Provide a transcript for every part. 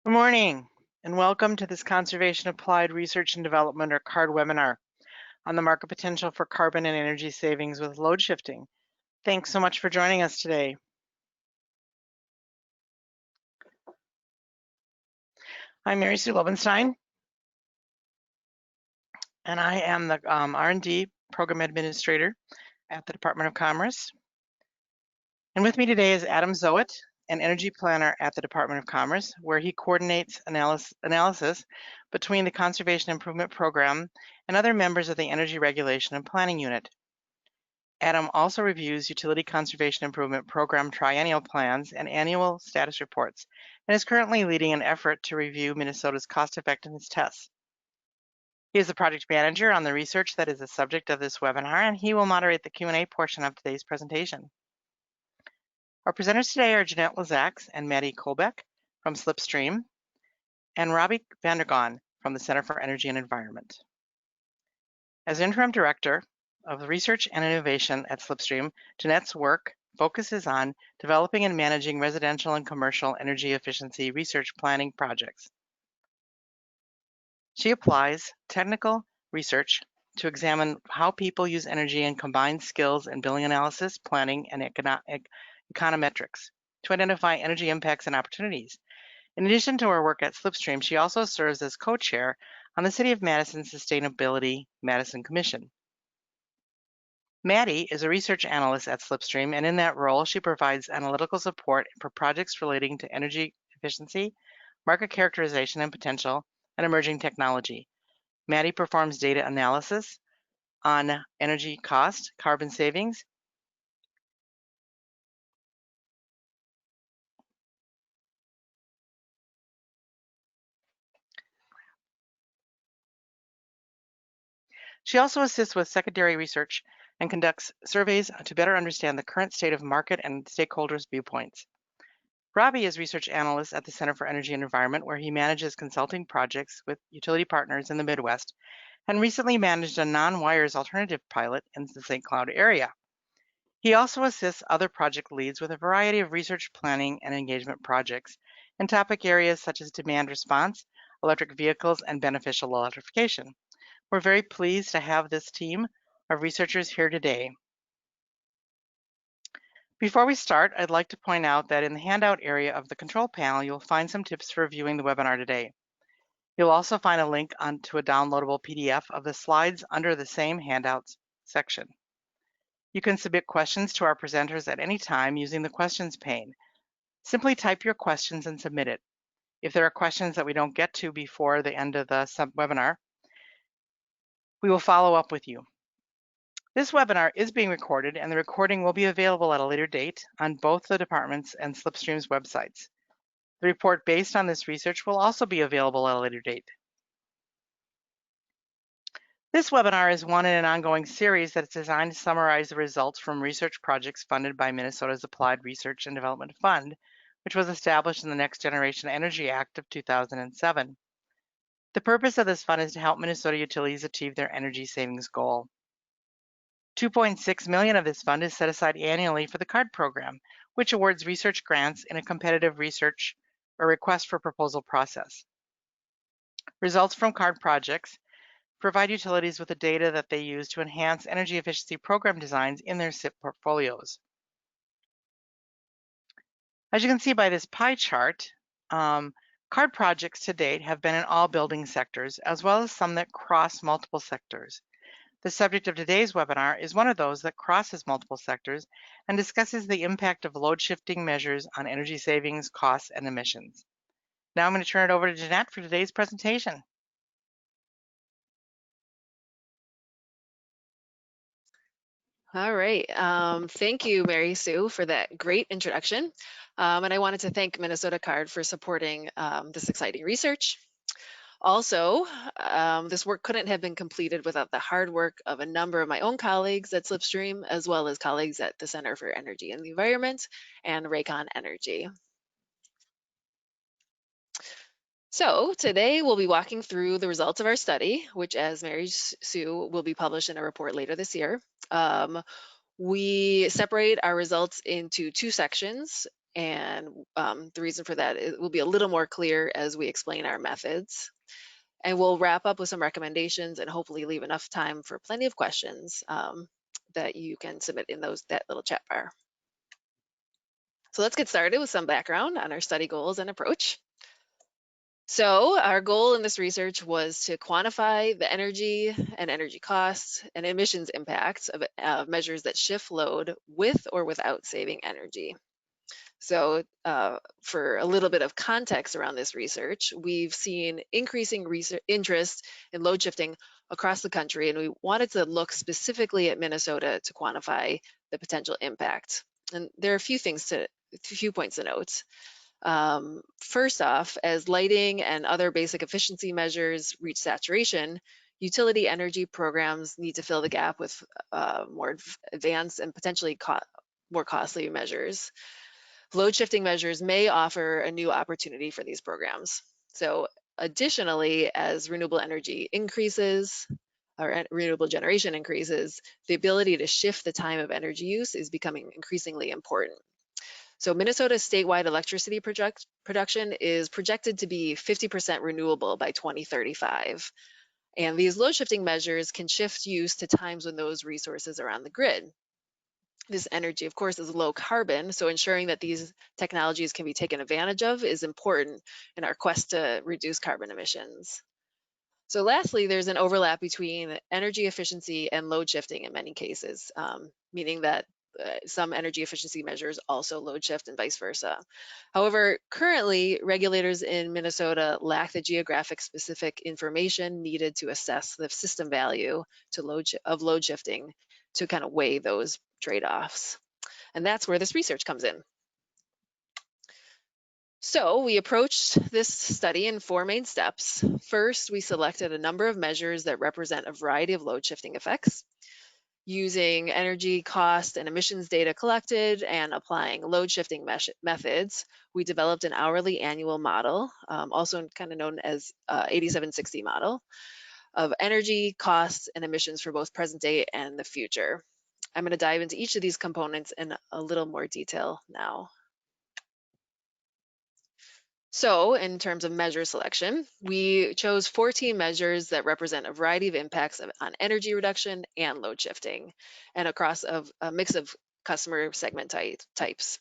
Good morning, and welcome to this Conservation Applied Research and Development, or CARD webinar, on the market potential for carbon and energy savings with load shifting. Thanks so much for joining us today. I'm Mary Sue Lobenstein, and I am the R&D Program Administrator at the Department of Commerce. And with me today is Adam Zoet, an Energy Planner at the Department of Commerce, where he coordinates analysis between the Conservation Improvement Program and other members of the Energy Regulation and Planning Unit. Adam also reviews Utility Conservation Improvement Program triennial plans and annual status reports, and is currently leading an effort to review Minnesota's cost-effectiveness tests. He is the project manager on the research that is the subject of this webinar, and he will moderate the Q&A portion of today's presentation. Our presenters today are Jeanette Lazaks and Maddie Kolbeck from Slipstream, and Robbie Vandergaan from the Center for Energy and Environment. As interim director of research and innovation at Slipstream, Jeanette's work focuses on developing and managing residential and commercial energy efficiency research planning projects. She applies technical research to examine how people use energy and combine skills in billing analysis, planning, and econometrics to identify energy impacts and opportunities. In addition to her work at Slipstream, she also serves as co-chair on the City of Madison Sustainability Madison Commission. Maddie is a research analyst at Slipstream, and in that role, she provides analytical support for projects relating to energy efficiency, market characterization and potential, and emerging technology. Maddie performs data analysis on energy cost, carbon savings, She also assists with secondary research and conducts surveys to better understand the current state of market and stakeholders' viewpoints. Robbie is research analyst at the Center for Energy and Environment, where he manages consulting projects with utility partners in the Midwest, and recently managed a non-wires alternative pilot in the St. Cloud area. He also assists other project leads with a variety of research planning and engagement projects in topic areas such as demand response, electric vehicles, and beneficial electrification. We're very pleased to have this team of researchers here today. Before we start, I'd like to point out that in the handout area of the control panel, you'll find some tips for reviewing the webinar today. You'll also find a link to a downloadable PDF of the slides under the same handouts section. You can submit questions to our presenters at any time using the questions pane. Simply type your questions and submit it. If there are questions that we don't get to before the end of the webinar, we will follow up with you. This webinar is being recorded, and the recording will be available at a later date on both the department's and Slipstream's websites. The report based on this research will also be available at a later date. This webinar is one in an ongoing series that is designed to summarize the results from research projects funded by Minnesota's Applied Research and Development Fund, which was established in the Next Generation Energy Act of 2007. The purpose of this fund is to help Minnesota utilities achieve their energy savings goal. $2.6 million of this fund is set aside annually for the CARD program, which awards research grants in a competitive research or request for proposal process. Results from CARD projects provide utilities with the data that they use to enhance energy efficiency program designs in their SIP portfolios. As you can see by this pie chart, CARD projects to date have been in all building sectors, as well as some that cross multiple sectors. The subject of today's webinar is one of those that crosses multiple sectors and discusses the impact of load shifting measures on energy savings, costs, and emissions. Now I'm going to turn it over to Jeanette for today's presentation. All right. Thank you, Mary Sue, for that great introduction. And I wanted to thank Minnesota CARD for supporting this exciting research. Also, this work couldn't have been completed without the hard work of a number of my own colleagues at Slipstream, as well as colleagues at the Center for Energy and the Environment and Raycon Energy. So today we'll be walking through the results of our study, which, as Mary Sue, will be published in a report later this year. We separate our results into two sections, And the reason for that it will be a little more clear as we explain our methods. And we'll wrap up with some recommendations and hopefully leave enough time for plenty of questions that you can submit in that little chat bar. So let's get started with some background on our study goals and approach. So our goal in this research was to quantify the energy and energy costs and emissions impacts of measures that shift load with or without saving energy. So for a little bit of context around this research, we've seen increasing interest in load shifting across the country, and we wanted to look specifically at Minnesota to quantify the potential impact. And there are a few points to note. First off, as lighting and other basic efficiency measures reach saturation, utility energy programs need to fill the gap with more advanced and potentially more costly measures. Load shifting measures may offer a new opportunity for these programs. So additionally, as renewable energy increases, or renewable generation increases, the ability to shift the time of energy use is becoming increasingly important. So Minnesota's statewide electricity production is projected to be 50% renewable by 2035. And these load shifting measures can shift use to times when those resources are on the grid. This energy, of course, is low carbon, so ensuring that these technologies can be taken advantage of is important in our quest to reduce carbon emissions. So lastly, there's an overlap between energy efficiency and load shifting in many cases, meaning that some energy efficiency measures also load shift and vice versa. However, currently, regulators in Minnesota lack the geographic specific information needed to assess the system value of load shifting to kind of weigh those trade-offs. And that's where this research comes in. So we approached this study in four main steps. First, we selected a number of measures that represent a variety of load shifting effects. Using energy cost and emissions data collected and applying load shifting methods, we developed an hourly annual model, also kind of known as 8760 model, of energy costs and emissions for both present day and the future. I'm going to dive into each of these components in a little more detail now. So in terms of measure selection, we chose 14 measures that represent a variety of impacts on energy reduction and load shifting, and across a mix of customer segment types.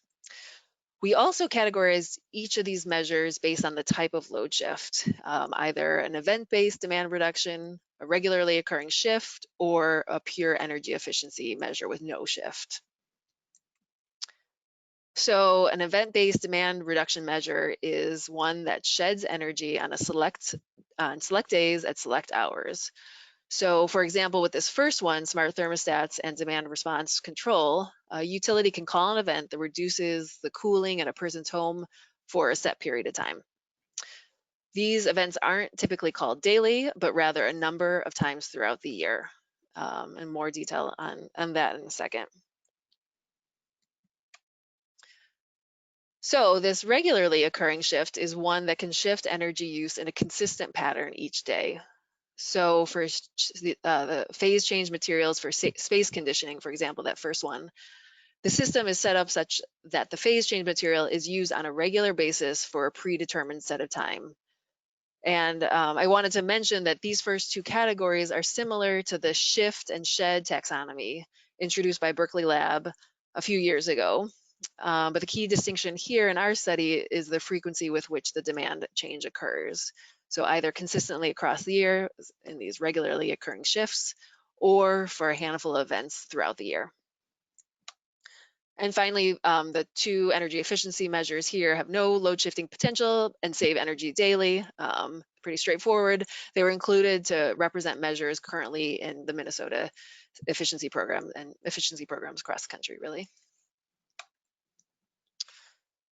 We also categorized each of these measures based on the type of load shift, either an event-based demand reduction, a regularly occurring shift, or a pure energy efficiency measure with no shift. So an event-based demand reduction measure is one that sheds energy on select days at select hours. So for example, with this first one, smart thermostats and demand response control, a utility can call an event that reduces the cooling in a person's home for a set period of time. These events aren't typically called daily, but rather a number of times throughout the year. And more detail on that in a second. So this regularly occurring shift is one that can shift energy use in a consistent pattern each day. So for the phase change materials for space conditioning, for example, that first one, the system is set up such that the phase change material is used on a regular basis for a predetermined set of time. And I wanted to mention that these first two categories are similar to the shift and shed taxonomy introduced by Berkeley Lab a few years ago. But the key distinction here in our study is the frequency with which the demand change occurs. So either consistently across the year in these regularly occurring shifts, or for a handful of events throughout the year. And finally, the two energy efficiency measures here have no load shifting potential and save energy daily. Pretty straightforward. They were included to represent measures currently in the Minnesota efficiency program and efficiency programs across the country, really.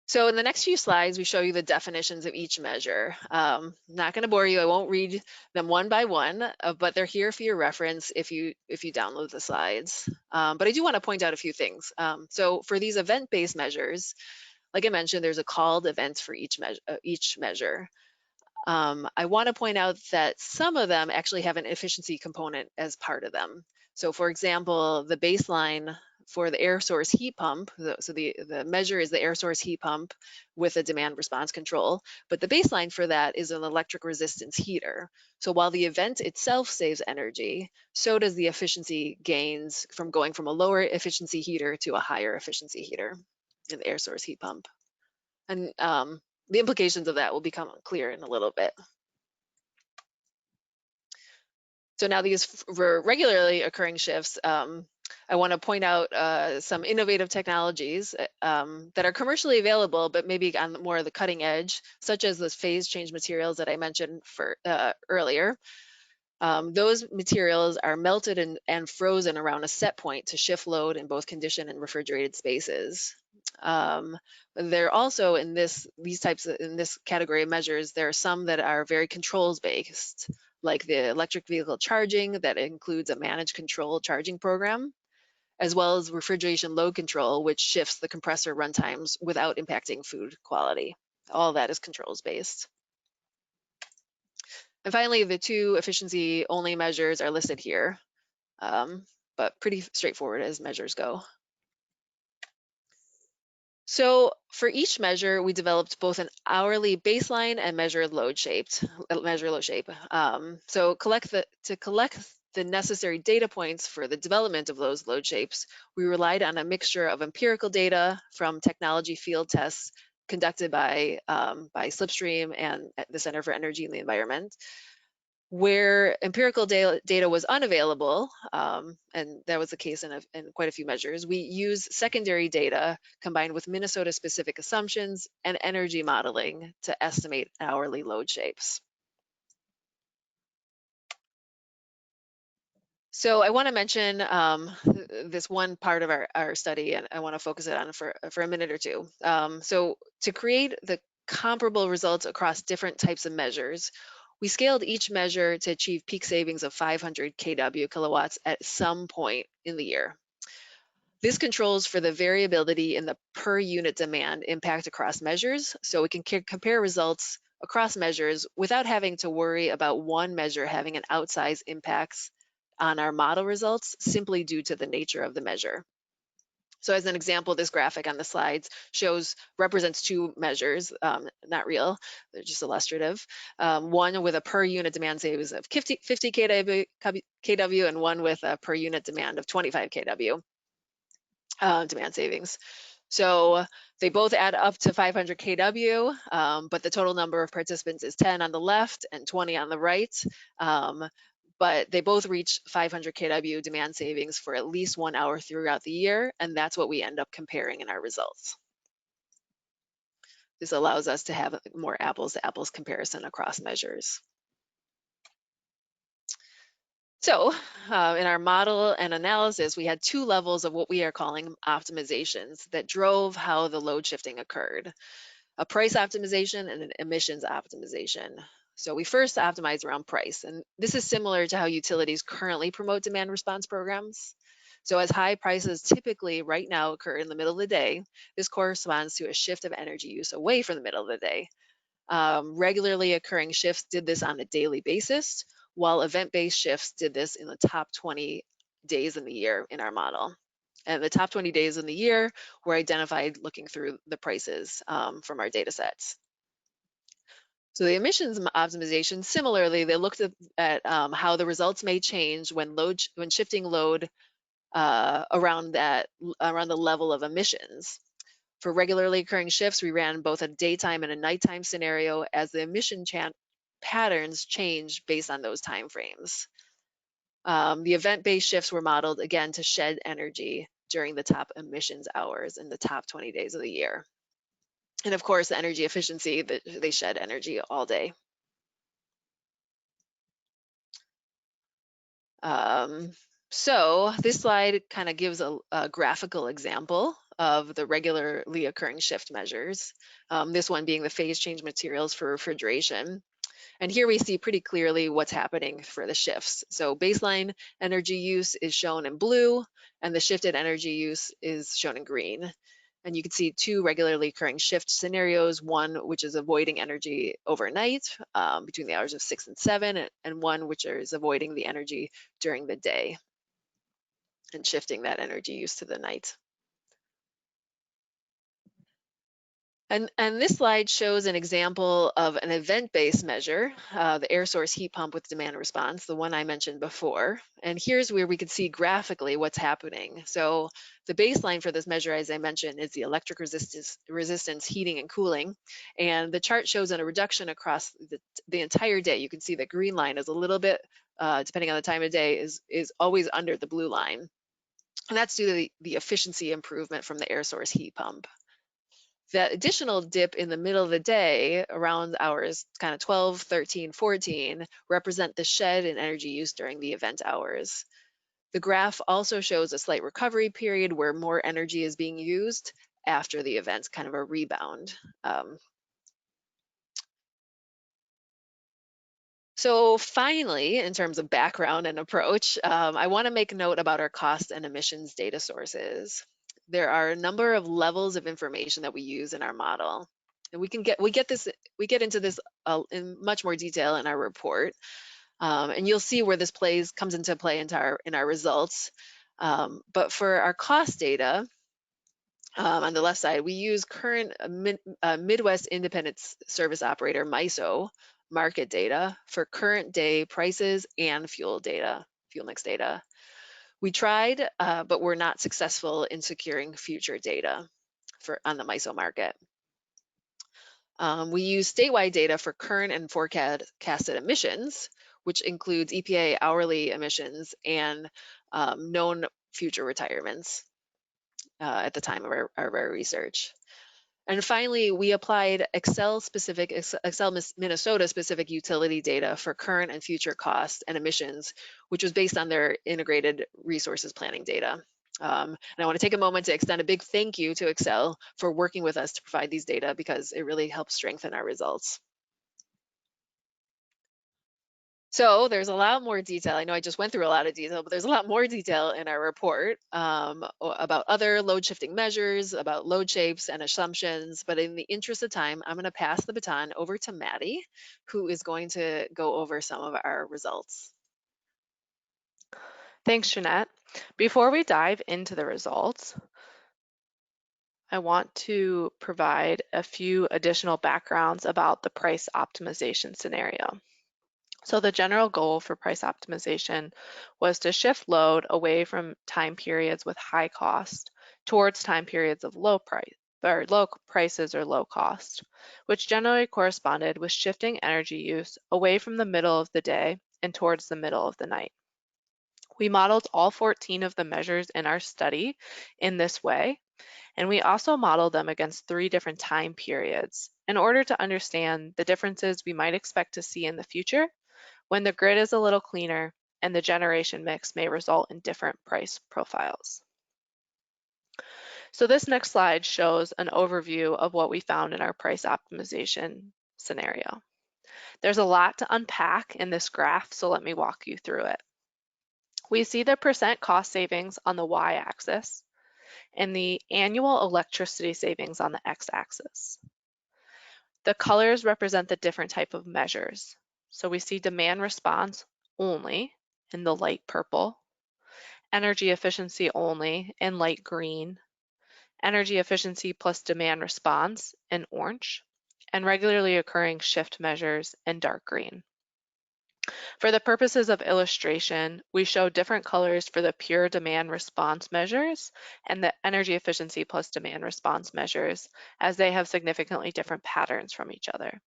So in the next few slides, we show you the definitions of each measure. Not going to bore you. I won't read them one by one, but they're here for your reference if you download the slides. But I do want to point out a few things. So for these event-based measures, like I mentioned, there's a called event for each measure. I want to point out that some of them actually have an efficiency component as part of them. So for example, the baseline for the air source heat pump. So the measure is the air source heat pump with a demand response control, but the baseline for that is an electric resistance heater. So while the event itself saves energy, so does the efficiency gains from going from a lower efficiency heater to a higher efficiency heater in the air source heat pump. And the implications of that will become clear in a little bit. So now these for regularly occurring shifts, I want to point out some innovative technologies that are commercially available, but maybe on more of the cutting edge, such as those phase change materials that I mentioned earlier. Those materials are melted and frozen around a set point to shift load in both conditioned and refrigerated spaces. They're also in this category of measures, there are some that are very controls based, like the electric vehicle charging that includes a managed control charging program, as well as refrigeration load control, which shifts the compressor runtimes without impacting food quality. All that is controls based. And finally, the two efficiency only measures are listed here, but pretty straightforward as measures go. So for each measure, we developed both an hourly baseline and measure load shape. So to collect the necessary data points for the development of those load shapes, we relied on a mixture of empirical data from technology field tests conducted by Slipstream and the Center for Energy and the Environment. Where empirical data was unavailable, and that was the case in quite a few measures, we use secondary data combined with Minnesota-specific assumptions and energy modeling to estimate hourly load shapes. So I want to mention this one part of our study, and I want to focus it on for a minute or two. So to create the comparable results across different types of measures, we scaled each measure to achieve peak savings of 500 kW kilowatts at some point in the year. This controls for the variability in the per unit demand impact across measures, so we can compare results across measures without having to worry about one measure having an outsized impacts on our model results simply due to the nature of the measure. So as an example, this graphic on the slides represents two measures, not real, they're just illustrative. One with a per unit demand savings of 50 kW and one with a per unit demand of 25 kW demand savings. So they both add up to 500 kW, but the total number of participants is 10 on the left and 20 on the right. But they both reach 500 kW demand savings for at least 1 hour throughout the year, and that's what we end up comparing in our results. This allows us to have a more apples to apples comparison across measures. So in our model and analysis, we had two levels of what we are calling optimizations that drove how the load shifting occurred: a price optimization and an emissions optimization. So we first optimize around price, and this is similar to how utilities currently promote demand response programs. So as high prices typically right now occur in the middle of the day, this corresponds to a shift of energy use away from the middle of the day. Regularly occurring shifts did this on a daily basis, while event-based shifts did this in the top 20 days in the year in our model. And the top 20 days in the year were identified looking through the prices from our data sets. So the emissions optimization, similarly, they looked at how the results may change when shifting load around the level of emissions. For regularly occurring shifts, we ran both a daytime and a nighttime scenario as the emission patterns change based on those time frames. The event-based shifts were modeled again to shed energy during the top emissions hours in the top 20 days of the year. And of course, the energy efficiency, they shed energy all day. So this slide kind of gives a graphical example of the regularly occurring shift measures, this one being the phase change materials for refrigeration. And here we see pretty clearly what's happening for the shifts. So baseline energy use is shown in blue, and the shifted energy use is shown in green. And you can see two regularly occurring shift scenarios, one which is avoiding energy overnight between the hours of 6 and 7, and one which is avoiding the energy during the day. and shifting that energy use to the night. And this slide shows an example of an event-based measure, the air source heat pump with demand response, the one I mentioned before. And here's where we can see graphically what's happening. So the baseline for this measure, as I mentioned, is the electric resistance heating and cooling. And the chart shows a reduction across the entire day. You can see the green line is a little bit, depending on the time of day, is always under the blue line. And that's due to the efficiency improvement from the air source heat pump. That additional dip in the middle of the day around hours kind of 12, 13, 14 represent the shed in energy use during the event hours. The graph also shows a slight recovery period where more energy is being used after the event, kind of a rebound. So finally, in terms of background and approach, I want to make note about our cost and emissions data sources. There are a number of levels of information that we use in our model. And we get into this in much more detail in our report. And you'll see where this comes into play in our results. But for our cost data, on the left side, we use current Midwest Independent Service Operator, MISO, market data for current day prices and fuel mix data. We tried, but were not successful in securing future data on the MISO market. We use statewide data for current and forecasted emissions, which includes EPA hourly emissions and known future retirements at the time of our research. And finally, we applied Excel Minnesota specific utility data for current and future costs and emissions, which was based on their integrated resources planning data. And I want to take a moment to extend a big thank you to Excel for working with us to provide these data because it really helps strengthen our results. So there's a lot more detail. I know I just went through a lot of detail, but there's a lot more detail in our report about other load shifting measures, about load shapes and assumptions. But in the interest of time, I'm going to pass the baton over to Maddie, who is going to go over some of our results. Thanks, Jeanette. Before we dive into the results, I want to provide a few additional backgrounds about the price optimization scenario. So the general goal for price optimization was to shift load away from time periods with high cost towards time periods of low prices or low cost, which generally corresponded with shifting energy use away from the middle of the day and towards the middle of the night. We modeled all 14 of the measures in our study in this way, and we also modeled them against 3 different time periods in order to understand the differences we might expect to see in the future when the grid is a little cleaner and the generation mix may result in different price profiles. So this next slide shows an overview of what we found in our price optimization scenario. There's a lot to unpack in this graph, so let me walk you through it. We see the percent cost savings on the y-axis and the annual electricity savings on the x-axis. The colors represent the different type of measures. So we see demand response only in the light purple, energy efficiency only in light green, energy efficiency plus demand response in orange, and regularly occurring shift measures in dark green. For the purposes of illustration, we show different colors for the pure demand response measures and the energy efficiency plus demand response measures, as they have significantly different patterns from each other.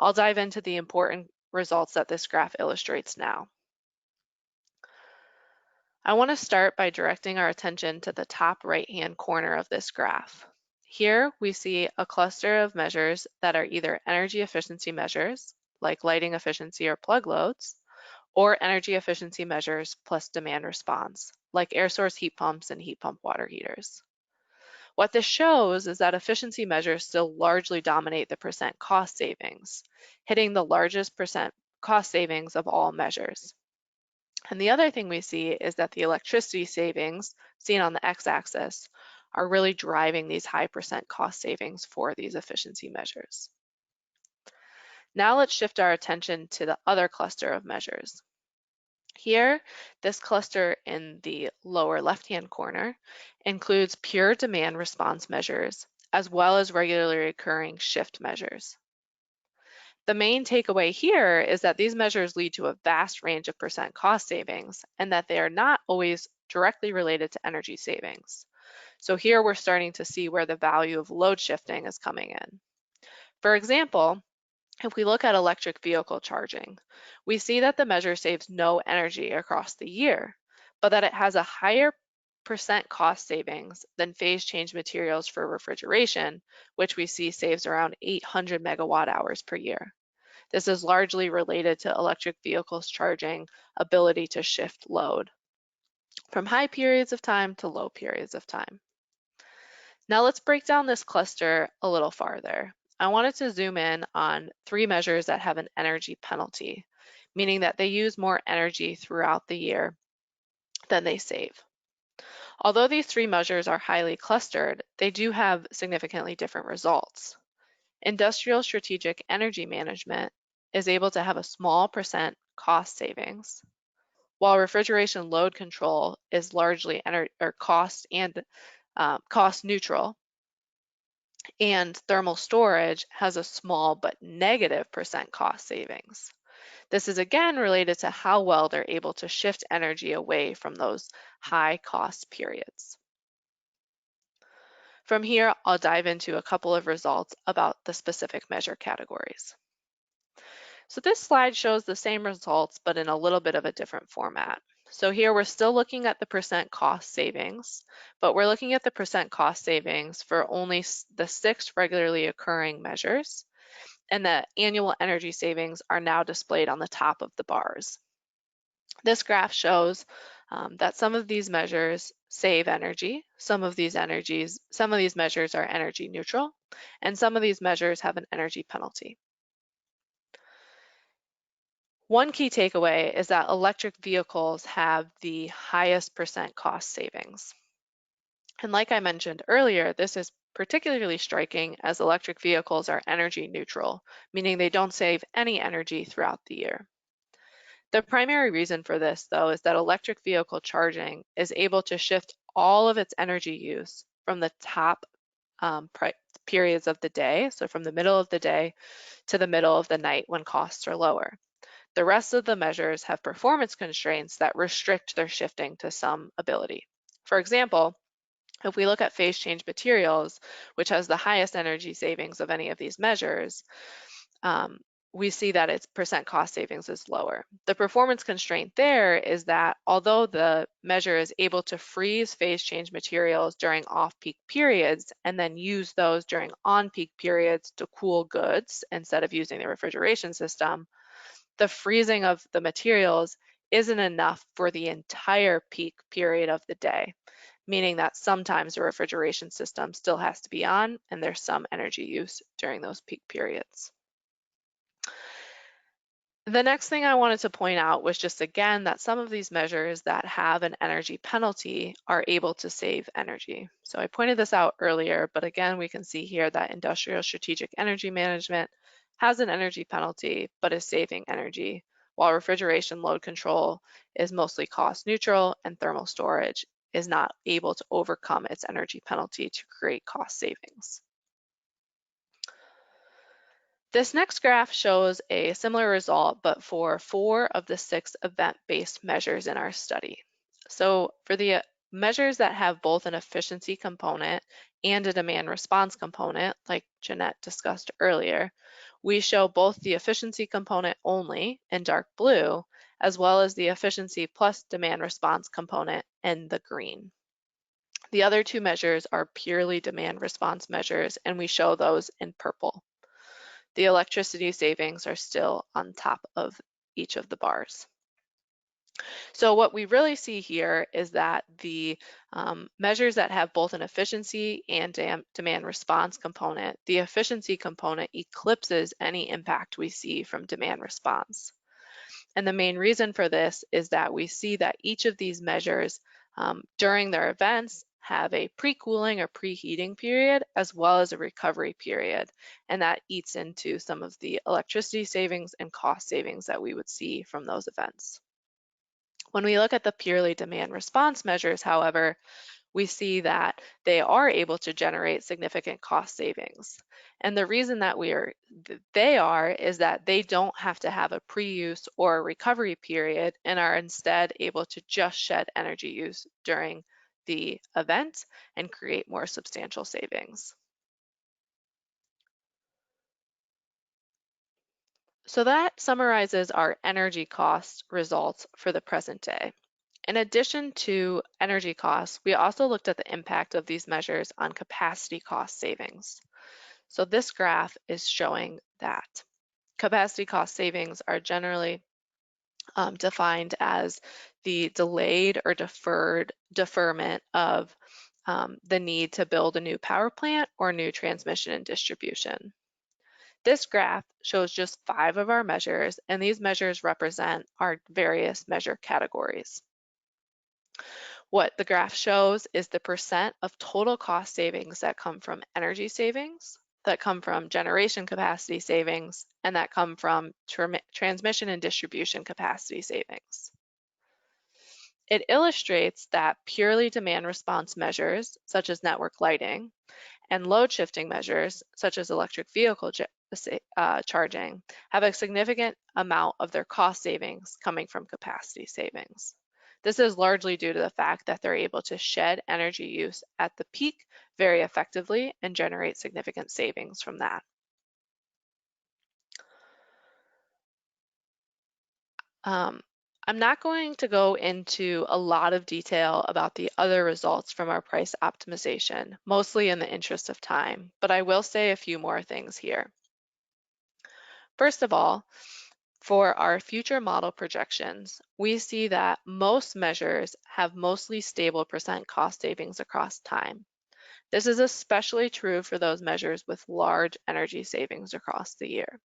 I'll dive into the important results that this graph illustrates now. I want to start by directing our attention to the top right-hand corner of this graph. Here we see a cluster of measures that are either energy efficiency measures, like lighting efficiency or plug loads, or energy efficiency measures plus demand response, like air source heat pumps and heat pump water heaters. What this shows is that efficiency measures still largely dominate the percent cost savings, hitting the largest percent cost savings of all measures. And the other thing we see is that the electricity savings, seen on the x-axis, are really driving these high percent cost savings for these efficiency measures. Now let's shift our attention to the other cluster of measures. Here, this cluster in the lower left-hand corner includes pure demand response measures, as well as regularly occurring shift measures. The main takeaway here is that these measures lead to a vast range of percent cost savings and that they are not always directly related to energy savings. So here we're starting to see where the value of load shifting is coming in. For example, if we look at electric vehicle charging, we see that the measure saves no energy across the year, but that it has a higher percent cost savings than phase change materials for refrigeration, which we see saves around 800 megawatt hours per year. This is largely related to electric vehicles charging ability to shift load from high periods of time to low periods of time. Now let's break down this cluster a little farther. I wanted to zoom in on 3 measures that have an energy penalty, meaning that they use more energy throughout the year than they save. Although these 3 measures are highly clustered, they do have significantly different results. Industrial strategic energy management is able to have a small percent cost savings, while refrigeration load control is largely cost neutral, and thermal storage has a small but negative percent cost savings. This is again related to how well they're able to shift energy away from those high cost periods. From here, I'll dive into a couple of results about the specific measure categories. So this slide shows the same results, but in a little bit of a different format. So here we're still looking at the percent cost savings, but we're looking at the percent cost savings for only the 6 regularly occurring measures, and the annual energy savings are now displayed on the top of the bars. This graph shows that some of these measures save energy, some of these measures are energy neutral, and some of these measures have an energy penalty. One key takeaway is that electric vehicles have the highest percent cost savings. And like I mentioned earlier, this is particularly striking as electric vehicles are energy neutral, meaning they don't save any energy throughout the year. The primary reason for this, though, is that electric vehicle charging is able to shift all of its energy use from the top periods of the day, so from the middle of the day to the middle of the night when costs are lower. The rest of the measures have performance constraints that restrict their shifting to some ability. For example, if we look at phase change materials, which has the highest energy savings of any of these measures, we see that its percent cost savings is lower. The performance constraint there is that although the measure is able to freeze phase change materials during off-peak periods and then use those during on-peak periods to cool goods instead of using the refrigeration system, the freezing of the materials isn't enough for the entire peak period of the day, meaning that sometimes the refrigeration system still has to be on and there's some energy use during those peak periods. The next thing I wanted to point out was just again that some of these measures that have an energy penalty are able to save energy. So I pointed this out earlier, but again, we can see here that industrial strategic energy management has an energy penalty, but is saving energy, while refrigeration load control is mostly cost neutral and thermal storage is not able to overcome its energy penalty to create cost savings. This next graph shows a similar result, but for 4 of the 6 event-based measures in our study. So for the measures that have both an efficiency component and a demand response component, like Jeanette discussed earlier, we show both the efficiency component only in dark blue, as well as the efficiency plus demand response component in the green. The other 2 measures are purely demand response measures, and we show those in purple. The electricity savings are still on top of each of the bars. So what we really see here is that the measures that have both an efficiency and demand response component, the efficiency component eclipses any impact we see from demand response. And the main reason for this is that we see that each of these measures during their events have a pre-cooling or preheating period as well as a recovery period, and that eats into some of the electricity savings and cost savings that we would see from those events. When we look at the purely demand response measures, however, we see that they are able to generate significant cost savings. And the reason that they are is that they don't have to have a pre-use or a recovery period and are instead able to just shed energy use during the event and create more substantial savings. So that summarizes our energy cost results for the present day. In addition to energy costs, we also looked at the impact of these measures on capacity cost savings. So this graph is showing that capacity cost savings are generally defined as the delayed or deferment of the need to build a new power plant or new transmission and distribution. This graph shows just 5 of our measures, and these measures represent our various measure categories. What the graph shows is the percent of total cost savings that come from energy savings, that come from generation capacity savings, and that come from transmission and distribution capacity savings. It illustrates that purely demand response measures, such as network lighting, and load shifting measures, such as electric vehicle charging, have a significant amount of their cost savings coming from capacity savings. This is largely due to the fact that they're able to shed energy use at the peak very effectively and generate significant savings from that. I'm not going to go into a lot of detail about the other results from our price optimization, mostly in the interest of time, but I will say a few more things here. First of all, for our future model projections, we see that most measures have mostly stable percent cost savings across time. This is especially true for those measures with large energy savings across the year.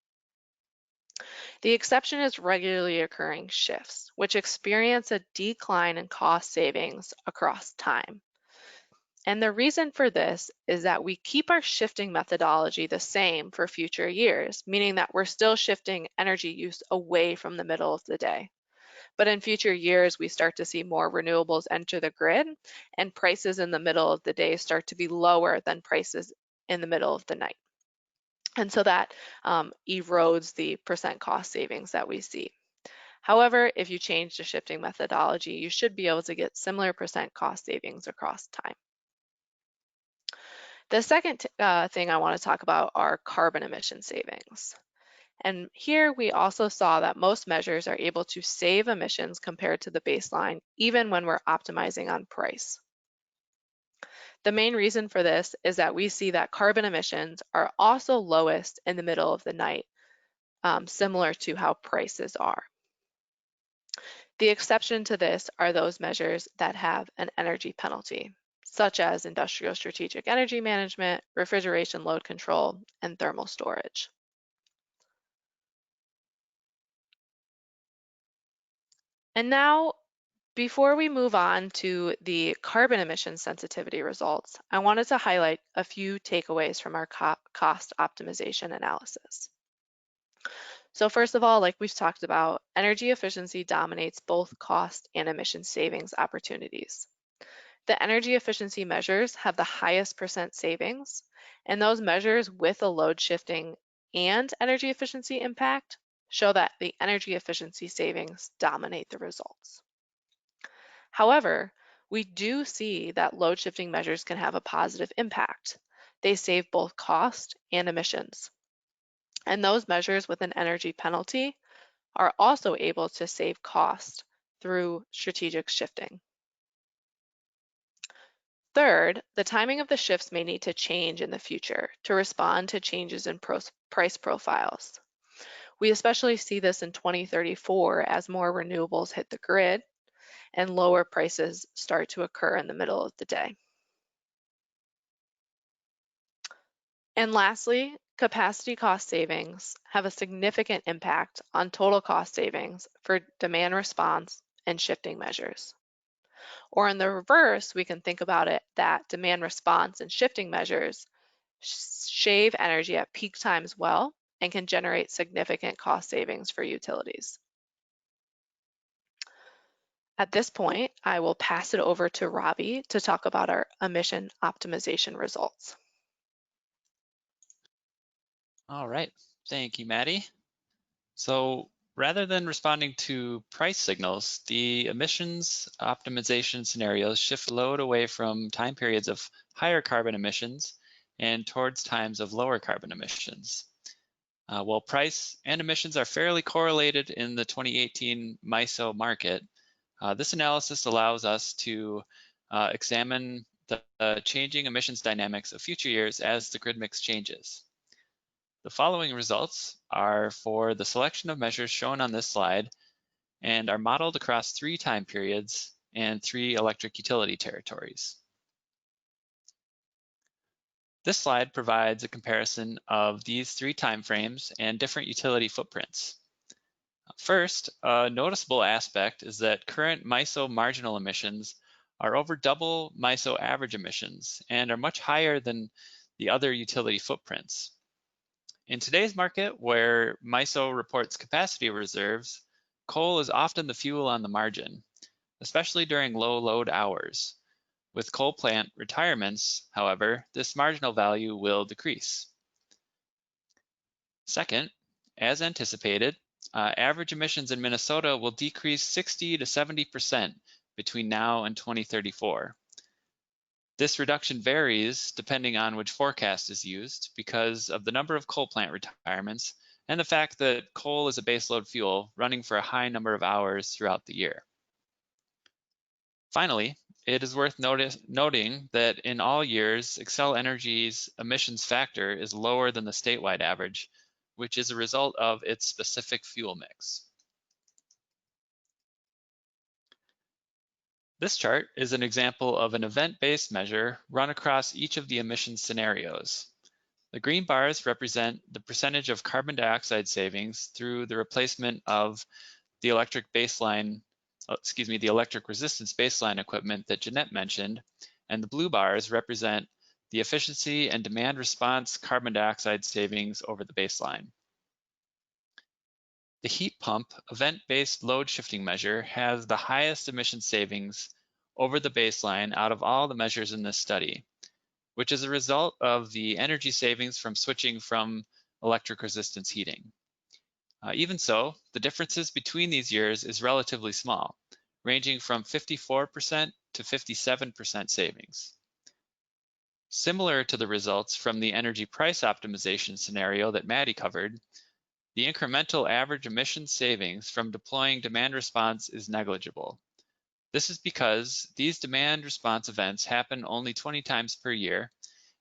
The exception is regularly occurring shifts, which experience a decline in cost savings across time. And the reason for this is that we keep our shifting methodology the same for future years, meaning that we're still shifting energy use away from the middle of the day. But in future years, we start to see more renewables enter the grid, and prices in the middle of the day start to be lower than prices in the middle of the night. And so that erodes the percent cost savings that we see. However, if you change the shifting methodology, you should be able to get similar percent cost savings across time. The second thing I want to talk about are carbon emission savings. And here we also saw that most measures are able to save emissions compared to the baseline, even when we're optimizing on price. The main reason for this is that we see that carbon emissions are also lowest in the middle of the night, similar to how prices are. The exception to this are those measures that have an energy penalty, such as industrial strategic energy management, refrigeration load control, and thermal storage. And now, before we move on to the carbon emission sensitivity results, I wanted to highlight a few takeaways from our cost optimization analysis. So first of all, like we've talked about, energy efficiency dominates both cost and emission savings opportunities. The energy efficiency measures have the highest percent savings, and those measures with a load shifting and energy efficiency impact show that the energy efficiency savings dominate the results. However, we do see that load shifting measures can have a positive impact. They save both cost and emissions. And those measures with an energy penalty are also able to save cost through strategic shifting. Third, the timing of the shifts may need to change in the future to respond to changes in price profiles. We especially see this in 2034 as more renewables hit the grid and lower prices start to occur in the middle of the day. And lastly, capacity cost savings have a significant impact on total cost savings for demand response and shifting measures. Or in the reverse, we can think about it that demand response and shifting measures shave energy at peak times well and can generate significant cost savings for utilities. At this point, I will pass it over to Robbie to talk about our emission optimization results. All right, thank you, Maddie. So rather than responding to price signals, the emissions optimization scenarios shift load away from time periods of higher carbon emissions and towards times of lower carbon emissions. While price and emissions are fairly correlated in the 2018 MISO market, this analysis allows us to examine the changing emissions dynamics of future years as the grid mix changes. The following results are for the selection of measures shown on this slide and are modeled across 3 time periods and 3 electric utility territories. This slide provides a comparison of these 3 timeframes and different utility footprints. First, a noticeable aspect is that current MISO marginal emissions are over double MISO average emissions and are much higher than the other utility footprints. In today's market, where MISO reports capacity reserves, coal is often the fuel on the margin, especially during low load hours. With coal plant retirements, however, this marginal value will decrease. Second, as anticipated, average emissions in Minnesota will decrease 60 to 70% between now and 2034. This reduction varies depending on which forecast is used because of the number of coal plant retirements and the fact that coal is a baseload fuel running for a high number of hours throughout the year. Finally, it is worth noting that in all years, Xcel Energy's emissions factor is lower than the statewide average, which is a result of its specific fuel mix. This chart is an example of an event-based measure run across each of the emissions scenarios. The green bars represent the percentage of carbon dioxide savings through the replacement of the electric resistance baseline equipment that Jeanette mentioned, and the blue bars represent the efficiency and demand response carbon dioxide savings over the baseline. The heat pump event-based load shifting measure has the highest emission savings over the baseline out of all the measures in this study, which is a result of the energy savings from switching from electric resistance heating. Even so, the differences between these years is relatively small, ranging from 54% to 57% savings. Similar to the results from the energy price optimization scenario that Maddie covered, the incremental average emission savings from deploying demand response is negligible. This is because these demand response events happen only 20 times per year,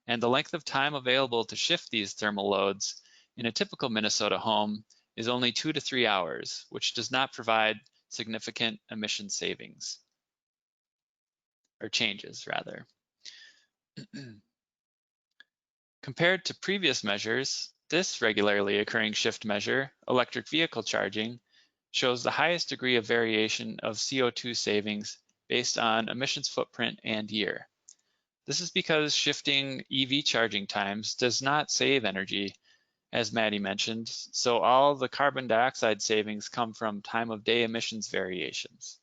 and the length of time available to shift these thermal loads in a typical Minnesota home is only 2 to 3 hours, which does not provide significant emission savings, or changes rather. Compared to previous measures, this regularly occurring shift measure, electric vehicle charging, shows the highest degree of variation of CO2 savings based on emissions footprint and year. This is because shifting EV charging times does not save energy, as Maddie mentioned, so all the carbon dioxide savings come from time of day emissions variations.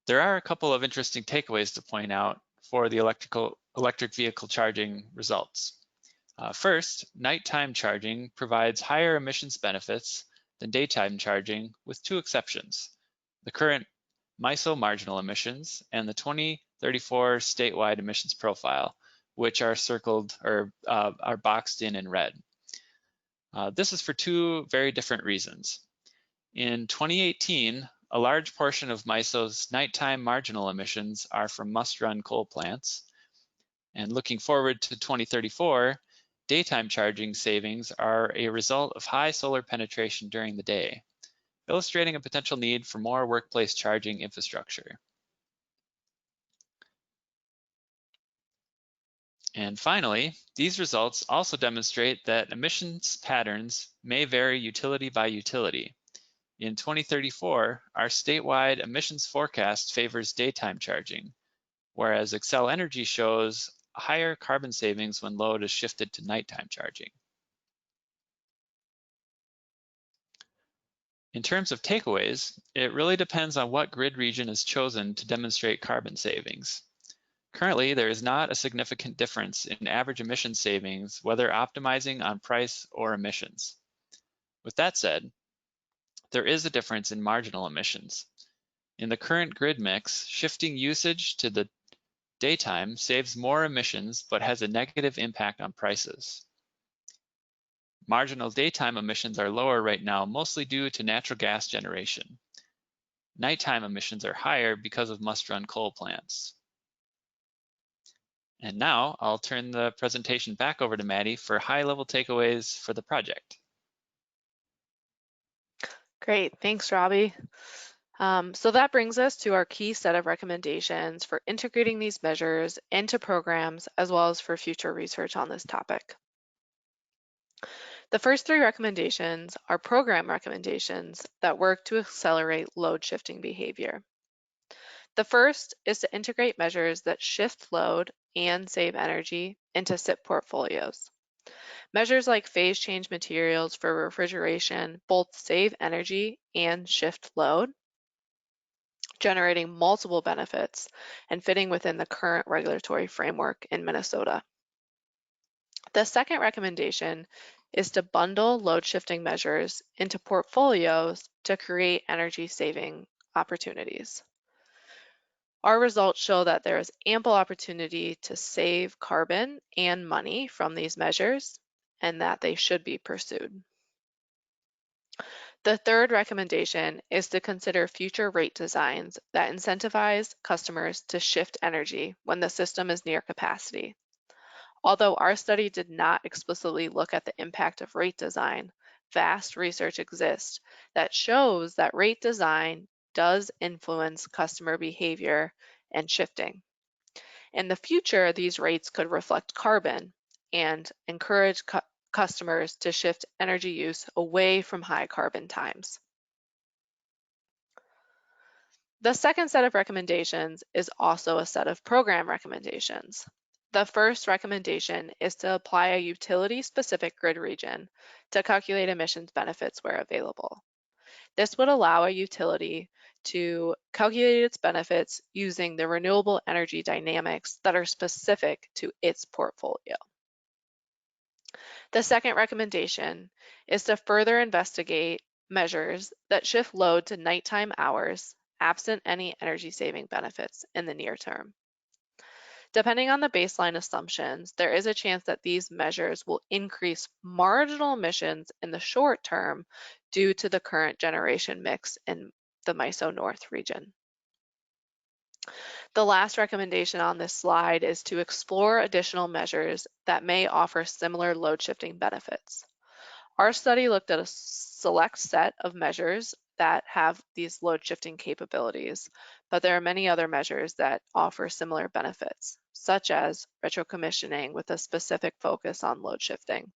There are a couple of interesting takeaways to point out for the electric vehicle charging results. First, nighttime charging provides higher emissions benefits than daytime charging with 2 exceptions: the current MISO marginal emissions and the 2034 statewide emissions profile, which are circled or are boxed in red. This is for 2 very different reasons. In 2018, a large portion of MISO's nighttime marginal emissions are from must-run coal plants. And looking forward to 2034, daytime charging savings are a result of high solar penetration during the day, illustrating a potential need for more workplace charging infrastructure. And finally, these results also demonstrate that emissions patterns may vary utility by utility. In 2034, our statewide emissions forecast favors daytime charging, whereas Xcel Energy shows higher carbon savings when load is shifted to nighttime charging. In terms of takeaways, it really depends on what grid region is chosen to demonstrate carbon savings. Currently, there is not a significant difference in average emission savings, whether optimizing on price or emissions. With that said, there is a difference in marginal emissions. In the current grid mix, shifting usage to the daytime saves more emissions but has a negative impact on prices. Marginal daytime emissions are lower right now, mostly due to natural gas generation. Nighttime emissions are higher because of must-run coal plants. And now I'll turn the presentation back over to Maddie for high-level takeaways for the project. Great, thanks, Robbie. So that brings us to our key set of recommendations for integrating these measures into programs as well as for future research on this topic. The first three recommendations are program recommendations that work to accelerate load shifting behavior. The first is to integrate measures that shift load and save energy into SIP portfolios. Measures like phase change materials for refrigeration both save energy and shift load, generating multiple benefits and fitting within the current regulatory framework in Minnesota. The second recommendation is to bundle load shifting measures into portfolios to create energy saving opportunities. Our results show that there is ample opportunity to save carbon and money from these measures and that they should be pursued. The third recommendation is to consider future rate designs that incentivize customers to shift energy when the system is near capacity. Although our study did not explicitly look at the impact of rate design, vast research exists that shows that rate design does influence customer behavior and shifting. In the future, these rates could reflect carbon and encourage customers to shift energy use away from high carbon times. The second set of recommendations is also a set of program recommendations. The first recommendation is to apply a utility-specific grid region to calculate emissions benefits where available. This would allow a utility to calculate its benefits using the renewable energy dynamics that are specific to its portfolio. The second recommendation is to further investigate measures that shift load to nighttime hours, absent any energy saving benefits in the near term. Depending on the baseline assumptions, there is a chance that these measures will increase marginal emissions in the short term due to the current generation mix in the MISO North region. The last recommendation on this slide is to explore additional measures that may offer similar load shifting benefits. Our study looked at a select set of measures that have these load shifting capabilities, but there are many other measures that offer similar benefits, such as retrocommissioning with a specific focus on load shifting.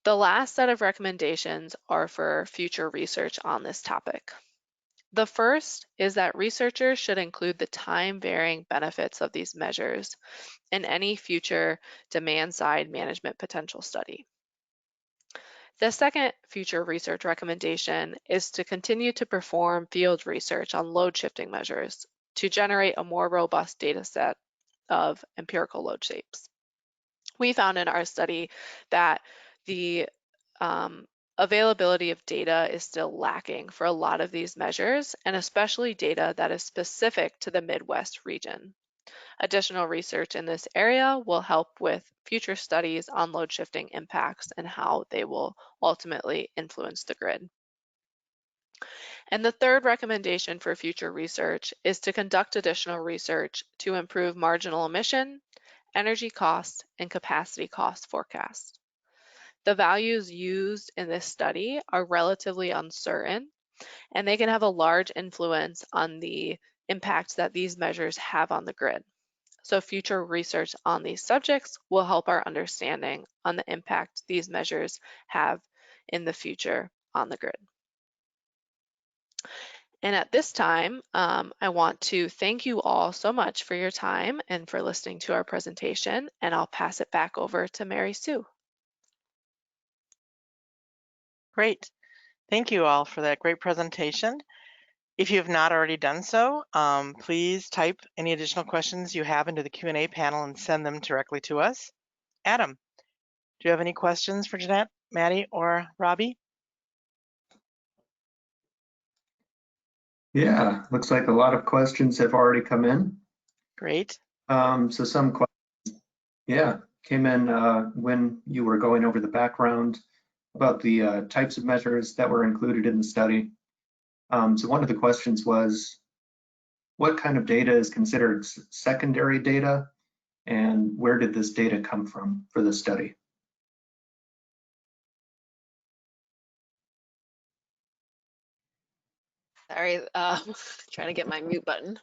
The last set of recommendations are for future research on this topic. The first is that researchers should include the time-varying benefits of these measures in any future demand-side management potential study. The second future research recommendation is to continue to perform field research on load shifting measures to generate a more robust data set of empirical load shapes. We found in our study that the availability of data is still lacking for a lot of these measures, and especially data that is specific to the Midwest region. Additional research in this area will help with future studies on load shifting impacts and how they will ultimately influence the grid. And the third recommendation for future research is to conduct additional research to improve marginal emission, energy cost, and capacity cost forecast. The values used in this study are relatively uncertain, and they can have a large influence on the impact that these measures have on the grid. So future research on these subjects will help our understanding on the impact these measures have in the future on the grid. And at this time, I want to thank you all so much for your time and for listening to our presentation, and I'll pass it back over to Mary Sue. Great. Thank you all for that great presentation. If you have not already done so, please type any additional questions you have into the Q&A panel and send them directly to us. Adam, do you have any questions for Jeanette, Maddie, or Robbie? Yeah, looks like a lot of questions have already come in. Great. So some questions, yeah, came in when you were going over the background about the types of measures that were included in the study. So one of the questions was, what kind of data is considered secondary data, and where did this data come from for the study? Sorry, trying to get my mute button.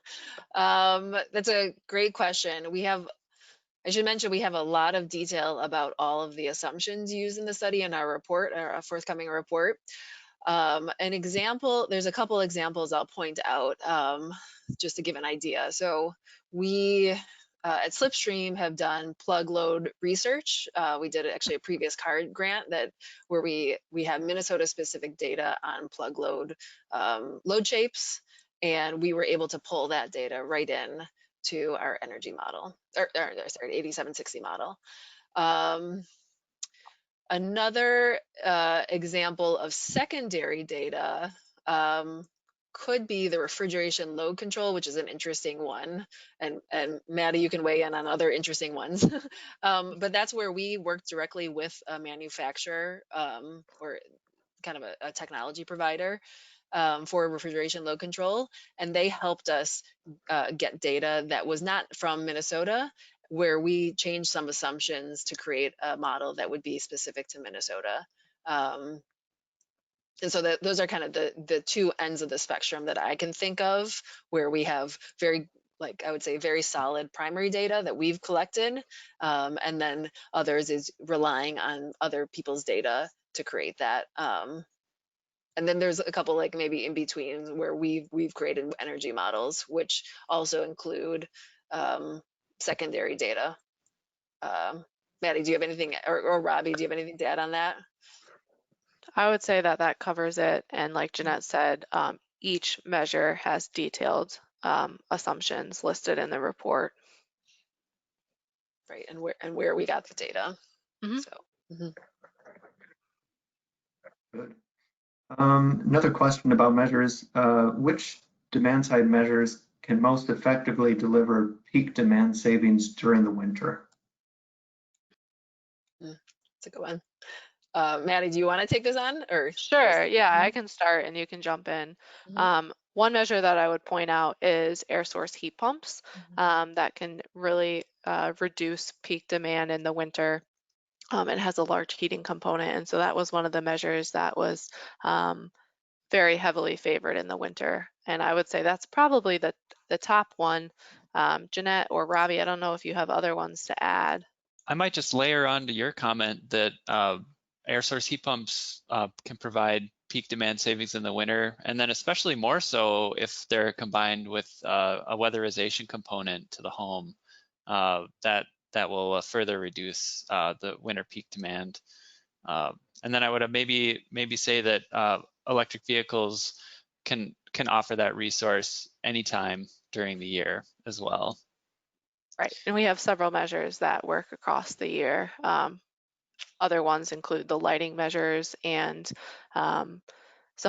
That's a great question. I should mention, we have a lot of detail about all of the assumptions used in the study in our report, our forthcoming report. An example, there's a couple examples I'll point out just to give an idea. So we at Slipstream have done plug load research. We did actually a previous card grant where we have Minnesota specific data on plug load load shapes, and we were able to pull that data right in to our energy model, or sorry, 8760 model. Another example of secondary data could be the refrigeration load control, which is an interesting one. And Maddie, you can weigh in on other interesting ones. But that's where we work directly with a manufacturer or kind of a technology provider for refrigeration load control. And they helped us get data that was not from Minnesota, where we changed some assumptions to create a model that would be specific to Minnesota. And so those are kind of the two ends of the spectrum that I can think of, where we have very, like I would say, very solid primary data that we've collected, and then others is relying on other people's data to create that. And then there's a couple like maybe in between where we've created energy models, which also include secondary data. Maddie, do you have anything, or Robbie, do you have anything to add on that? I would say that that covers it. And like Jeanette said, each measure has detailed assumptions listed in the report. Right, and where we got the data. Mm-hmm. So. Good. Another question about measures. Which demand side measures can most effectively deliver peak demand savings during the winter? That's a good one. Maddie, do you want to take this on? Or Sure, yeah, I can start and you can jump in. One measure that I would point out is air source heat pumps that can really reduce peak demand in the winter. It has a large heating component, and so that was one of the measures that was very heavily favored in the winter. And I would say that's probably the top one. Jeanette or Robbie, I don't know if you have other ones to add. I might just layer on to your comment that air source heat pumps can provide peak demand savings in the winter, and then especially more so if they're combined with a weatherization component to the home. That will further reduce the winter peak demand. And then I would maybe say that electric vehicles can offer that resource anytime during the year as well. Right, and we have several measures that work across the year. Other ones include the lighting measures and some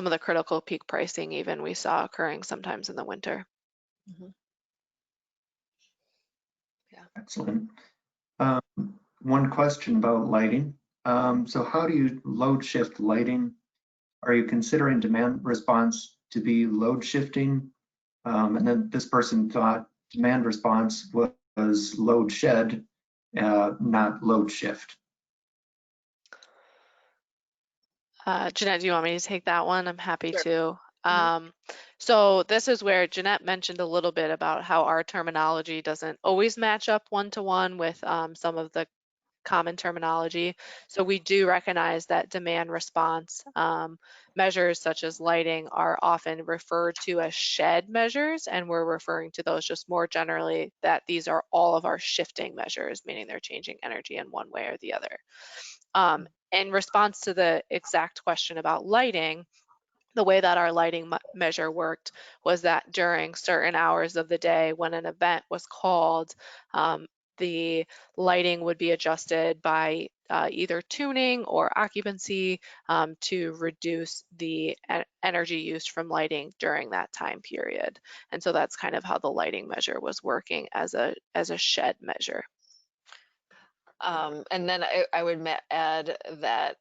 of the critical peak pricing even we saw occurring sometimes in the winter. Yeah. Excellent. One question about lighting. So how do you load shift lighting? Are you considering demand response to be load shifting? And then this person thought demand response was load shed, not load shift. Jeanette, do you want me to take that one? I'm happy Sure. to. So this is where Jeanette mentioned a little bit about how our terminology doesn't always match up one-to-one with some of the common terminology. So we do recognize that demand response measures such as lighting are often referred to as shed measures, and we're referring to those just more generally that these are all of our shifting measures, meaning they're changing energy in one way or the other. in response to the exact question about lighting, the way that our lighting measure worked was that during certain hours of the day when an event was called, the lighting would be adjusted by either tuning or occupancy to reduce the energy used from lighting during that time period. And so that's kind of how the lighting measure was working as a shed measure. And then I would add that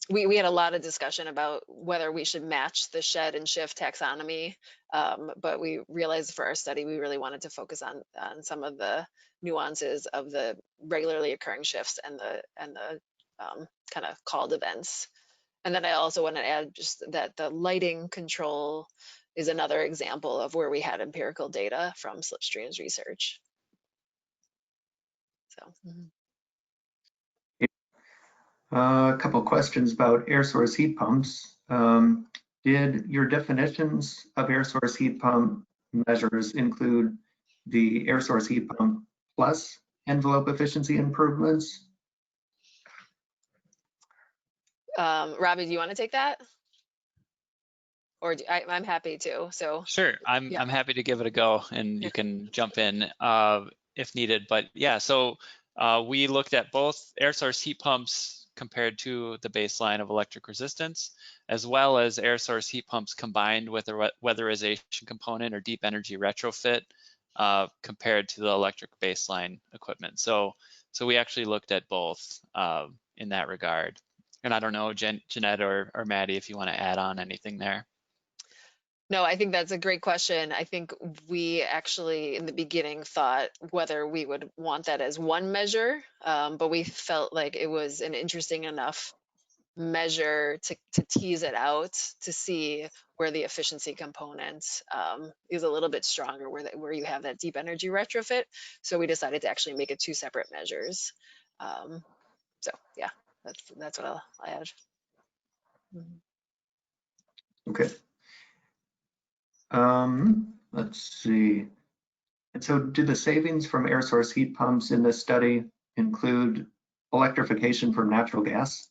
we had a lot of discussion about whether we should match the shed and shift taxonomy, but we realized for our study we really wanted to focus on some of the nuances of the regularly occurring shifts and the kind of called events. And then I also want to add just that the lighting control is another example of where we had empirical data from Slipstream's research. So. A couple questions about air source heat pumps. Did your definitions of air source heat pump measures include the air source heat pump plus envelope efficiency improvements? Robbie, do you want to take that? Or I'm happy to. So sure, I'm happy to give it a go, and you can jump in if needed. But yeah, so we looked at both air source heat pumps compared to the baseline of electric resistance, as well as air source heat pumps combined with a weatherization component or deep energy retrofit compared to the electric baseline equipment. So we actually looked at both in that regard. And I don't know, Jeanette or Maddie, if you want to add on anything there. No, I think that's a great question. I think we actually in the beginning thought whether we would want that as one measure, but we felt like it was an interesting enough measure to tease it out to see where the efficiency component is a little bit stronger, where you have that deep energy retrofit. So we decided to actually make it two separate measures. So yeah, that's what I'll add. Okay. Let's see. And so do the savings from air source heat pumps in this study include electrification from natural gas?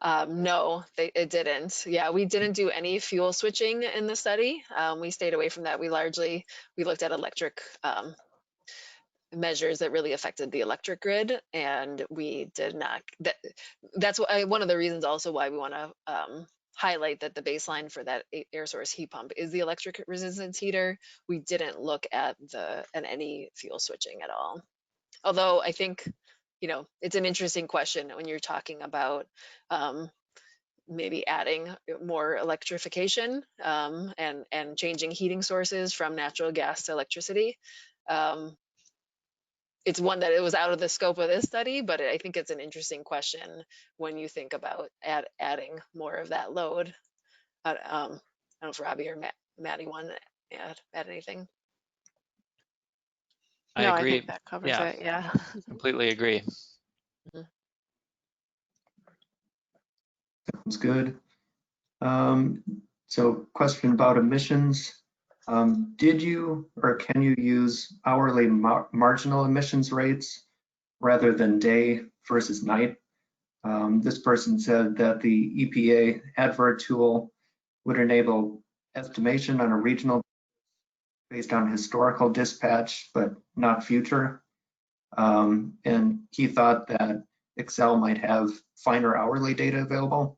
No, it didn't. Yeah, we didn't do any fuel switching in the study. We stayed away from that. We looked at electric measures that really affected the electric grid, and we did not. That's one of the reasons also why we want to highlight that the baseline for that air source heat pump is the electric resistance heater. We didn't look at any fuel switching at all. Although I think, it's an interesting question when you're talking about maybe adding more electrification and changing heating sources from natural gas to electricity. It's one that it was out of the scope of this study, but I think it's an interesting question when you think about adding more of that load. I don't know if Robbie or Maddie want to add anything. I No, agree. I think that covers it. Yeah. Completely agree. Sounds good. So question about emissions. Did you or can you use hourly marginal emissions rates rather than day versus night? This person said that the EPA advert tool would enable estimation on a regional based on historical dispatch, but not future. And he thought that Excel might have finer hourly data available.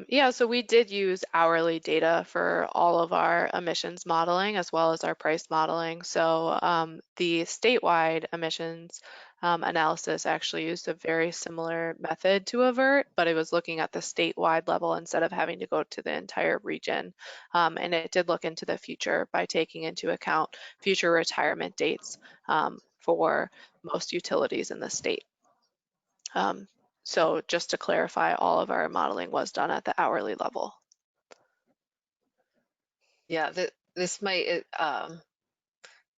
Yeah, so we did use hourly data for all of our emissions modeling as well as our price modeling. So the statewide emissions analysis actually used a very similar method to AVERT, but it was looking at the statewide level instead of having to go to the entire region. And it did look into the future by taking into account future retirement dates for most utilities in the state. So just to clarify, all of our modeling was done at the hourly level. Yeah, this might,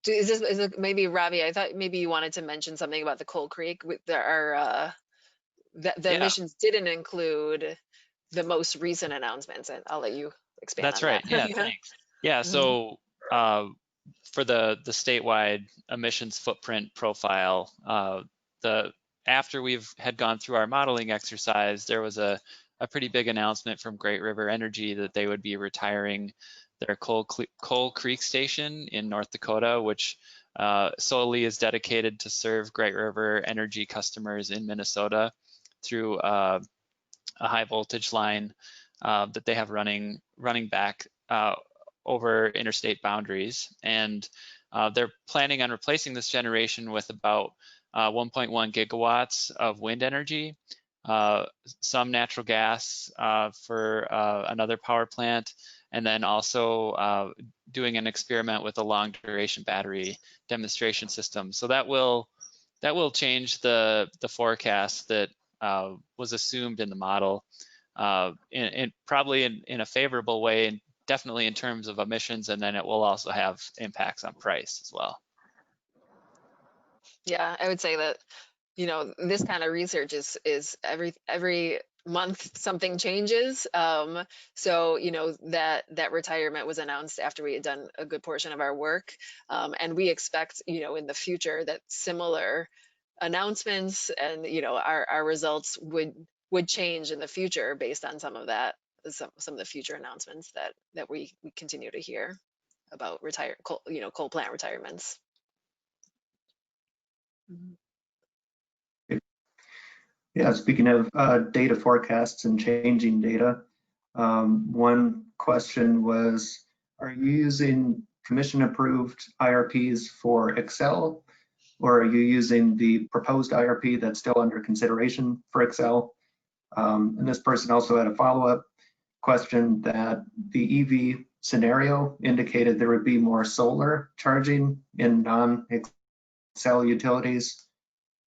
is it maybe Robbie, I thought maybe you wanted to mention something about the Coal Creek. There are, the emissions didn't include the most recent announcements, and I'll let you expand That's on right. that. Yeah, thanks. Yeah, so for the statewide emissions footprint profile, after we've had gone through our modeling exercise, there was a pretty big announcement from Great River Energy that they would be retiring their Coal Creek station in North Dakota, which solely is dedicated to serve Great River Energy customers in Minnesota through a high voltage line that they have running back over interstate boundaries. And they're planning on replacing this generation with about 1.1 gigawatts of wind energy, some natural gas for another power plant, and then also doing an experiment with a long duration battery demonstration system. So that will change the forecast that was assumed in the model, in probably in a favorable way, and definitely in terms of emissions, and then it will also have impacts on price as well. Yeah, I would say that, you know, this kind of research is every month something changes. So, you know, that retirement was announced after we had done a good portion of our work. And we expect, you know, in the future that similar announcements and, you know, our results would change in the future based on some of that, some of the future announcements that we continue to hear about coal plant retirements. Yeah, speaking of data forecasts and changing data, one question was, are you using commission-approved IRPs for Excel, or are you using the proposed IRP that's still under consideration for Excel? And this person also had a follow-up question that the EV scenario indicated there would be more solar charging in non-Excel utilities,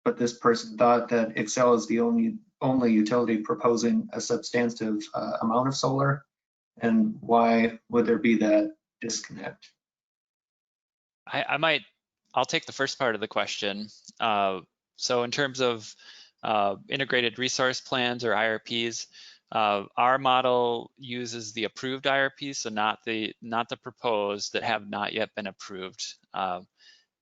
but this person thought that Excel is the only utility proposing a substantive amount of solar, and why would there be that disconnect? I'll take the first part of the question. So in terms of integrated resource plans or IRPs, our model uses the approved IRPs, so not the proposed that have not yet been approved.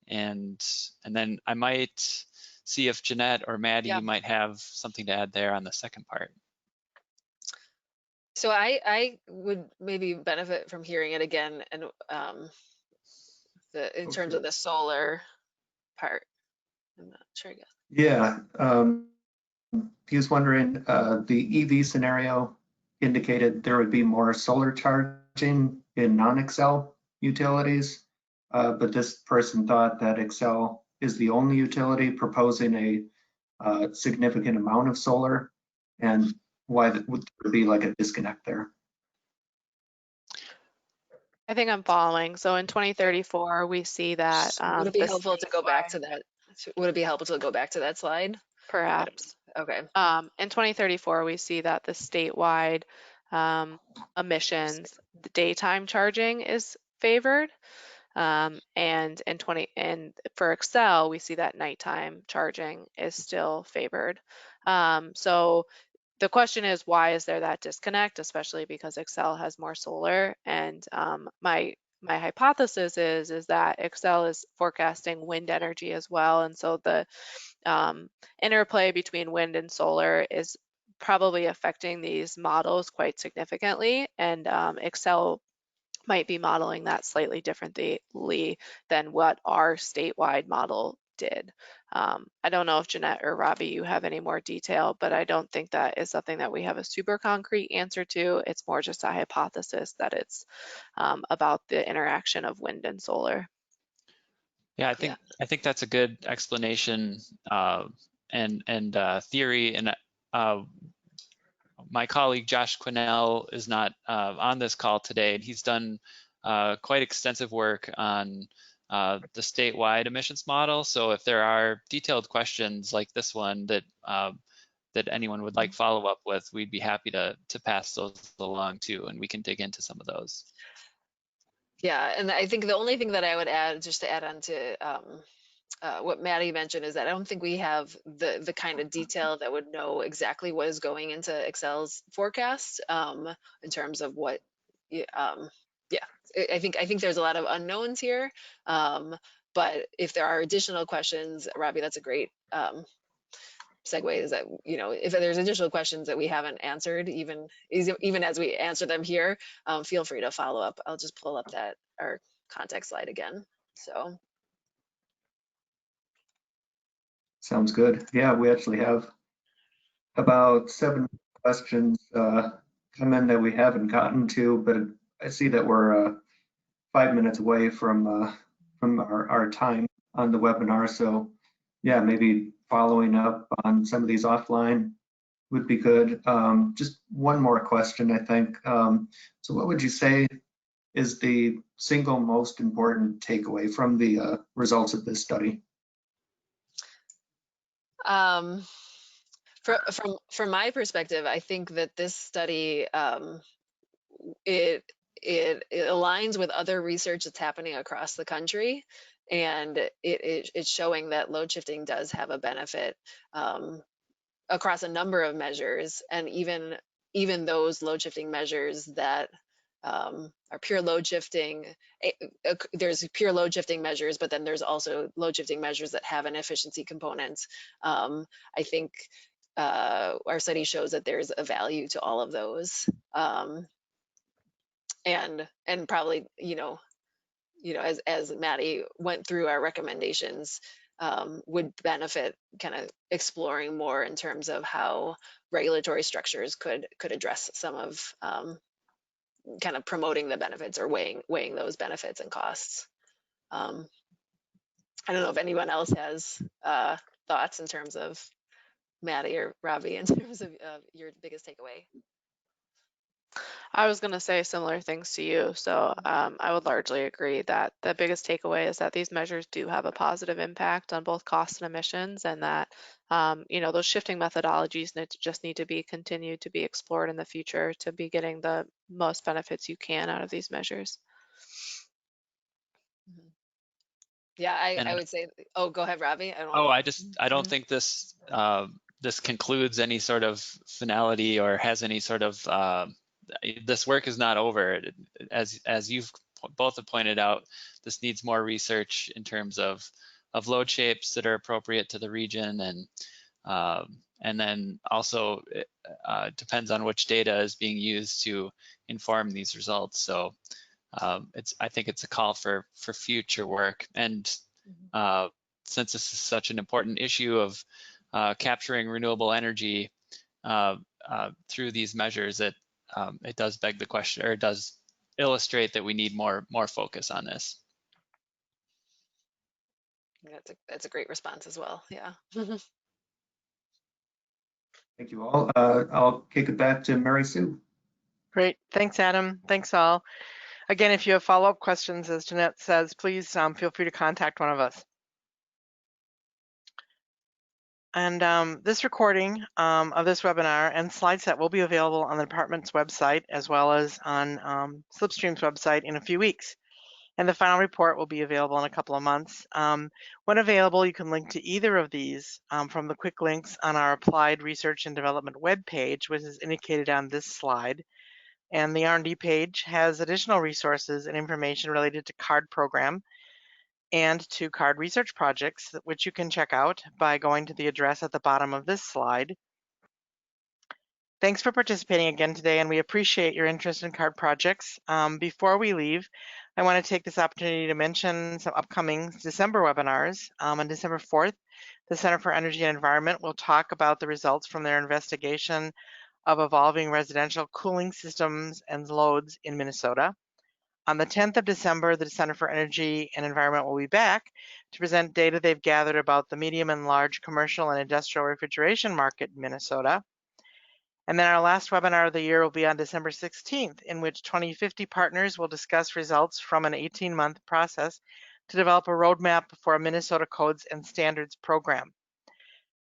And then I might see if Jeanette or Maddie might have something to add there on the second part. So I would maybe benefit from hearing it again, and in terms of the solar part. I'm not sure. I guess. Yeah, he was wondering, the EV scenario indicated there would be more solar charging in non-Excel utilities, but this person thought that Excel is the only utility proposing a significant amount of solar, and why would there be like a disconnect there? I think I'm following. So in 2034, we see that. Would it be helpful to go back to that? Would it be helpful to go back to that slide? Perhaps. Okay. In 2034, we see that the statewide emissions, the daytime charging is favored. And for Excel, we see that nighttime charging is still favored. So the question is, why is there that disconnect, especially because Excel has more solar? And my hypothesis is that Excel is forecasting wind energy as well, and so the interplay between wind and solar is probably affecting these models quite significantly, and Excel might be modeling that slightly differently than what our statewide model did. I don't know if Jeanette or Robbie, you have any more detail, but I don't think that is something that we have a super concrete answer to. It's more just a hypothesis that it's about the interaction of wind and solar. Yeah, I think that's a good explanation and theory. And my colleague Josh Quinnell is not on this call today, and he's done quite extensive work on the statewide emissions model. So if there are detailed questions like this one that anyone would like follow up with, we'd be happy to pass those along too, and we can dig into some of those. Yeah, and I think the only thing that I would add, just to add on to what Maddie mentioned, is that I don't think we have the kind of detail that would know exactly what is going into Excel's forecast in terms of what, I think there's a lot of unknowns here. But if there are additional questions, Robbie, that's a great segue, is that, you know, if there's additional questions that we haven't answered, even as we answer them here, feel free to follow up. I'll just pull up our contact slide again. So. Sounds good. Yeah, we actually have about 7 questions come in that we haven't gotten to, but I see that we're 5 minutes away from our time on the webinar. So yeah, maybe following up on some of these offline would be good. Just one more question, I think. So what would you say is the single most important takeaway from the results of this study? From my perspective, I think that this study, it aligns with other research that's happening across the country, and it's showing that load shifting does have a benefit across a number of measures, and even those load shifting measures that are pure load shifting. There's pure load shifting measures, but then there's also load shifting measures that have an efficiency component. I think our study shows that there's a value to all of those, and probably, as Maddie went through our recommendations, would benefit kind of exploring more in terms of how regulatory structures could address some of kind of promoting the benefits or weighing those benefits and costs. I don't know if anyone else has thoughts in terms of Maddie or Ravi in terms of your biggest takeaway. I was going to say similar things to you. So I would largely agree that the biggest takeaway is that these measures do have a positive impact on both costs and emissions, and that those shifting methodologies just need to be continued to be explored in the future to be getting the most benefits you can out of these measures. Yeah, I would say. Oh, go ahead, Ravi. I don't think this concludes any sort of finality or has any sort of this work is not over. As you've both have pointed out, this needs more research in terms of load shapes that are appropriate to the region, and then also it depends on which data is being used to inform these results. So I think it's a call for future work, and since this is such an important issue of capturing renewable energy through these measures, it does beg the question, or it does illustrate that we need more focus on this. That's a great response as well. Yeah. Thank you all. I'll kick it back to Mary Sue. Great. Thanks, Adam. Thanks all. Again, if you have follow-up questions, as Jeanette says, please feel free to contact one of us. And this recording of this webinar and slide set will be available on the department's website as well as on Slipstream's website in a few weeks. And the final report will be available in a couple of months. When available, you can link to either of these from the quick links on our Applied Research and Development webpage, which is indicated on this slide. And the R&D page has additional resources and information related to CARD program and to CARD research projects, which you can check out by going to the address at the bottom of this slide. Thanks for participating again today, and we appreciate your interest in CARD projects. Before we leave, I want to take this opportunity to mention some upcoming December webinars. On December 4th, the Center for Energy and Environment will talk about the results from their investigation of evolving residential cooling systems and loads in Minnesota. On the 10th of December, the Center for Energy and Environment will be back to present data they've gathered about the medium and large commercial and industrial refrigeration market in Minnesota. And then our last webinar of the year will be on December 16th, in which 2050 partners will discuss results from an 18-month process to develop a roadmap for a Minnesota Codes and Standards program.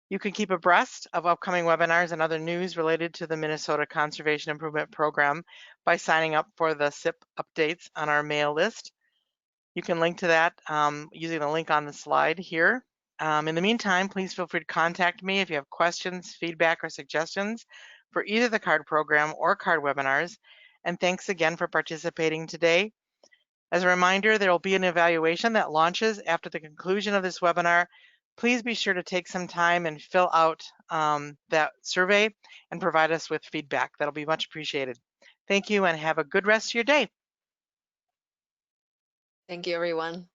You can keep abreast of upcoming webinars and other news related to the Minnesota Conservation Improvement Program by signing up for the SIP updates on our mail list. You can link to that using the link on the slide here. In the meantime, please feel free to contact me if you have questions, feedback, or suggestions for either the CARD program or CARD webinars. And thanks again for participating today. As a reminder, there will be an evaluation that launches after the conclusion of this webinar. Please be sure to take some time and fill out that survey and provide us with feedback. That'll be much appreciated. Thank you and have a good rest of your day. Thank you, everyone.